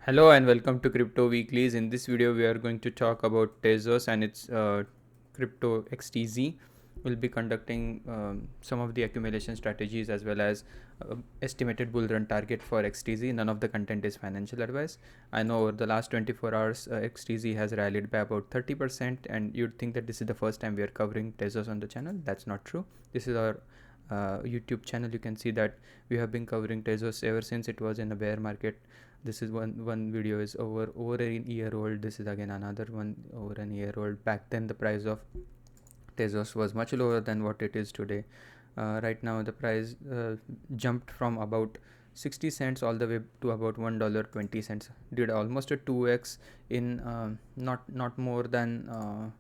Hello and welcome to Crypto Weeklies. In this video, we are going to talk about Tezos and its crypto XTZ. We'll be conducting some of the accumulation strategies as well as estimated bull run target for XTZ. None of the content is financial advice. I know over the last 24 hours, XTZ has rallied by about 30%, and you'd think that this is the first time we are covering Tezos on the channel. That's not true. This is our YouTube channel. You can see that we have been covering Tezos ever since it was in a bear market. This is one video is over a year old. This is again another one over a year old. Back then the price of Tezos was much lower than what it is today. Right now the price jumped from about 60 cents all the way to about $1.20. Did almost a 2x in not more than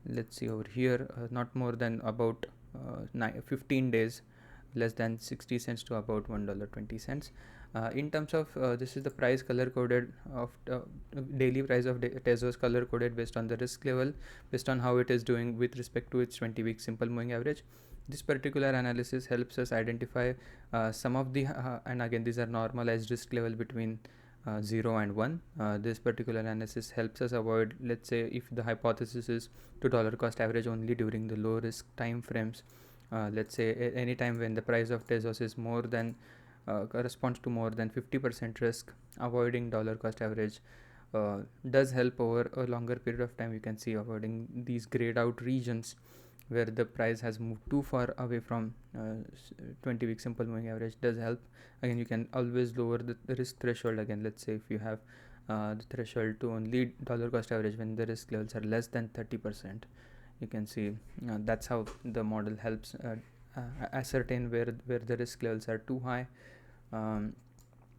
let's see over here, not more than about 15 days, less than 60 cents to about $1.20. In terms of this is the price color coded of daily price of Tezos, color coded based on the risk level, based on how it is doing with respect to its 20-week simple moving average. This particular analysis helps us identify some of the and again these are normalized risk level between 0 and 1. This particular analysis helps us avoid, let's say, if the hypothesis is to dollar cost average only during the low risk time frames. Let's say any time when the price of Tezos is more than corresponds to more than 50% risk, avoiding dollar cost average does help over a longer period of time. You can see avoiding these grayed out regions where the price has moved too far away from 20-week simple moving average does help. Again, you can always lower the risk threshold. Again, let's say if you have the threshold to only dollar cost average when the risk levels are less than 30%, you can see that's how the model helps ascertain where the risk levels are too high.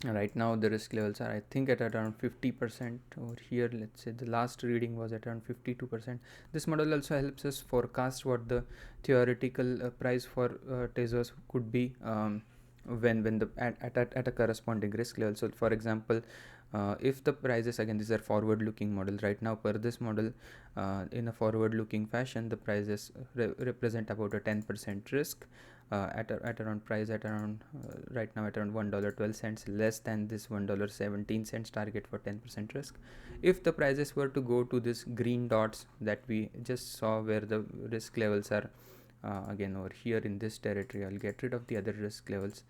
Right now the risk levels are, I think, at around 50% over here. Let's say the last reading was at around 52%. This model also helps us forecast what the theoretical price for Tezos could be when the at a corresponding risk level. So for example, if the prices, again these are forward looking models, right now per this model, in a forward looking fashion the prices represent about a 10% risk at around price at around right now at around $1.12, less than this $1.17 target for 10% risk. If the prices were to go to this green dots that we just saw where the risk levels are again over here in this territory, I'll get rid of the other risk levels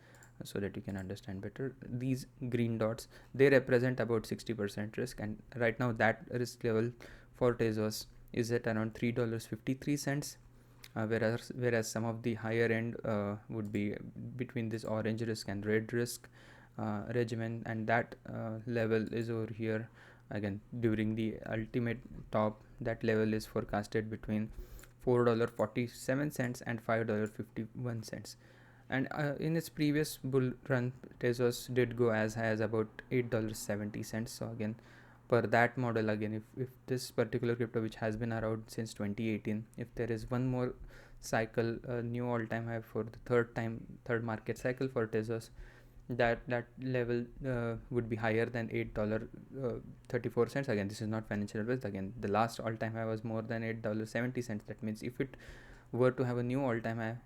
so that you can understand better. These green dots, they represent about 60% risk, and right now that risk level for Tezos is at around $3.53. Whereas some of the higher end would be between this orange risk and red risk regimen, and that level is over here. Again, during the ultimate top, that level is forecasted between $4.47 and $5.51. And in its previous bull run, Tezos did go as high as about $8.70. So again, per that model, again, if this particular crypto, which has been around since 2018, if there is one more cycle, new all-time high for the third market cycle for Tezos, that level would be higher than $8.34. Again, this is not financial advice. Again, the last all-time high was more than $8.70. That means if it were to have a new all-time high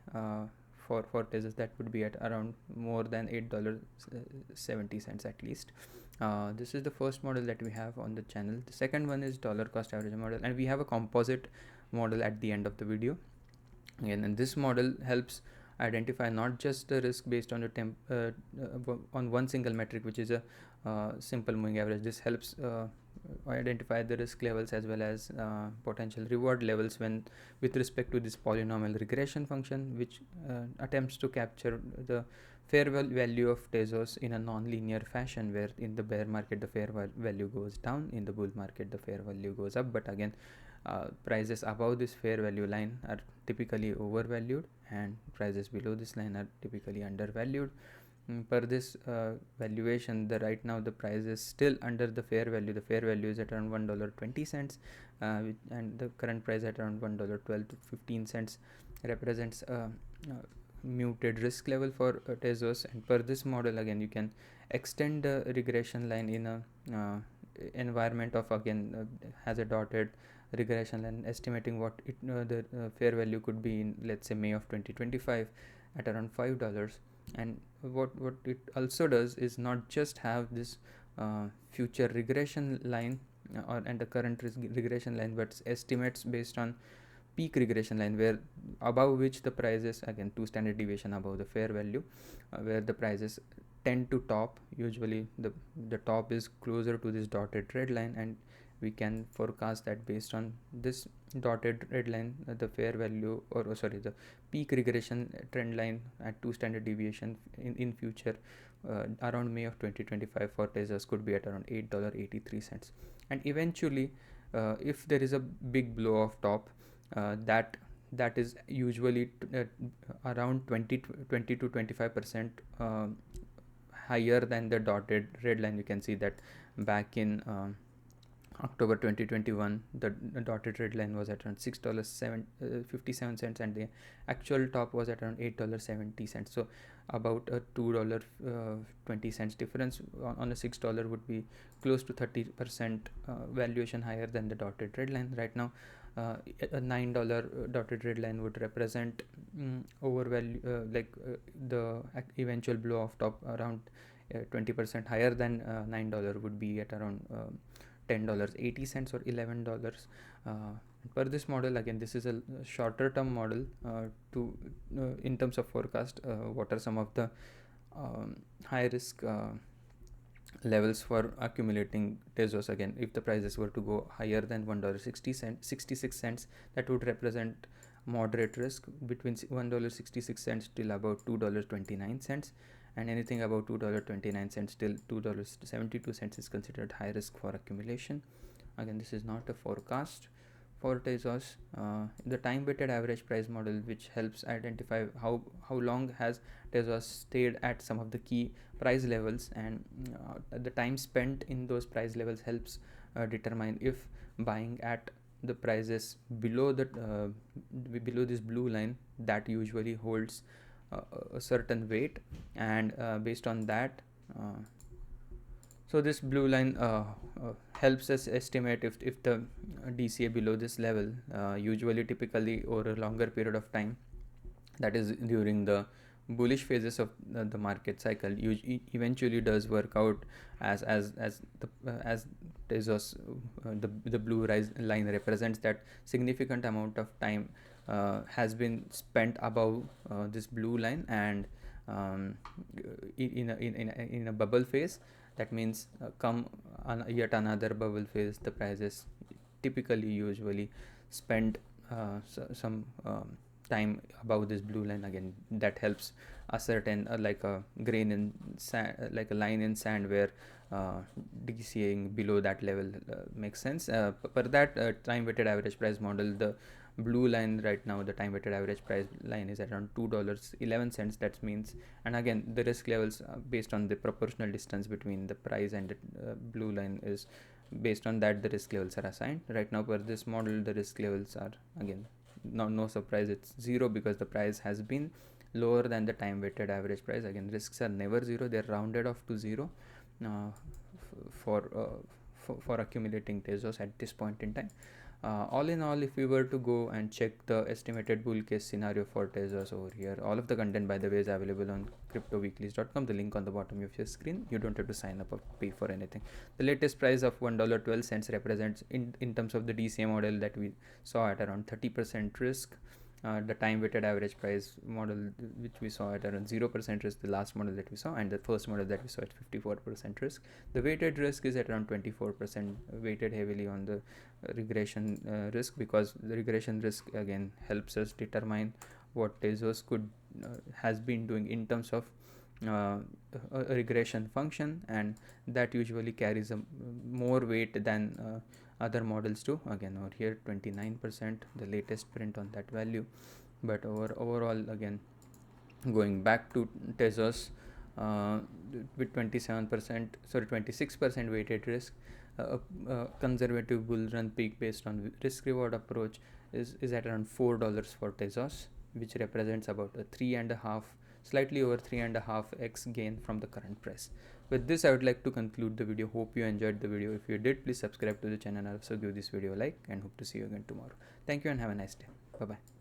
for Tezos, that would be at around more than $8.70 at least. This is the first model that we have on the channel. The second one is dollar cost average model, and we have a composite model at the end of the video. Again, and this model helps identify not just the risk based on the on one single metric, which is a simple moving average. This helps identify the risk levels as well as potential reward levels when with respect to this polynomial regression function, which attempts to capture the fair value of Tezos in a non-linear fashion, where in the bear market the fair value goes down, in the bull market the fair value goes up. But again, prices above this fair value line are typically overvalued, and prices below this line are typically undervalued. Per this valuation, right now the price is still under the fair value. The fair value is at around $1.20, and the current price at around $1.12 to 15 cents represents a muted risk level for Tezos. And per this model, again, you can extend the regression line in a environment of, again, has a dotted regression line estimating what the fair value could be in, let's say, May of 2025 at around $5. And what it also does is not just have this future regression line and the current regression line, but estimates based on peak regression line, where above which the prices, again 2 standard deviation above the fair value, where the prices tend to top. Usually the top is closer to this dotted red line, and we can forecast that based on this dotted red line, the fair value, or the peak regression trend line at 2 standard deviation in future around May of 2025 for Tezos could be at around $8.83. And eventually if there is a big blow off top, that is usually around 20 to 25% higher than the dotted red line. You can see that back in October 2021, the dotted red line was at around $6.57, and the actual top was at around $8.70. So about a $2.20 difference on a $6 would be close to 30% valuation higher than the dotted red line. Right now a $9 dotted red line would represent overvalue, the eventual blow off top around 20% higher than $9 would be at around $10.80 or $11. Per this model, again this is a shorter term model to in terms of forecast what are some of the high risk levels for accumulating Tezos. Again, if the prices were to go higher than $1.66, that would represent moderate risk between $1.66 till about $2.29, and anything about $2.29 till $2.72 is considered high risk for accumulation. Again, this is not a forecast for Tezos. The time weighted average price model, which helps identify how long has Tezos stayed at some of the key price levels, and the time spent in those price levels helps determine if buying at the prices below below this blue line, that usually holds a certain weight, and based on that so this blue line helps us estimate if the DCA below this level, usually typically over a longer period of time, that is during the bullish phases of the market cycle, eventually does work out as Tezos, the blue line represents that significant amount of time has been spent above this blue line, and in a bubble phase. That means come yet another bubble phase, the prices typically usually spend some time above this blue line. Again, that helps ascertain like a grain in sand, like a line in sand, where DCAing below that level makes sense. Per that time weighted average price model, the blue line right now, the time weighted average price line is around $2.11. That means, and again the risk levels based on the proportional distance between the price and the blue line is based on that the risk levels are assigned. Right now per this model, the risk levels are, again, no surprise, it's 0, because the price has been lower than the time weighted average price. Again, risks are never 0, they're rounded off to 0 for accumulating Tezos at this point in time. All in all, if we were to go and check the estimated bull case scenario for Tezos over here, all of the content, by the way, is available on cryptoweeklies.com. the link on the bottom of your screen. You don't have to sign up or pay for anything. The latest price of $1.12 represents in terms of the DCA model that we saw at around 30% risk. The time weighted average price model, which we saw at around 0% risk, the last model that we saw, and the first model that we saw at 54% risk. The weighted risk is at around 24%, weighted heavily on the regression risk, because the regression risk again helps us determine what Tezos has been doing in terms of a regression function, and that usually carries a more weight than other models do. Again, over here 29%, the latest print on that value. But overall, again, going back to Tezos with 26% weighted risk, conservative bull run peak based on risk reward approach is at around $4 for Tezos, which represents about a slightly over 3.5x gain from the current price. With this, I would like to conclude the video. Hope you enjoyed the video. If you did, please subscribe to the channel and also give this video a like, and hope to see you again tomorrow. Thank you and have a nice day. Bye bye.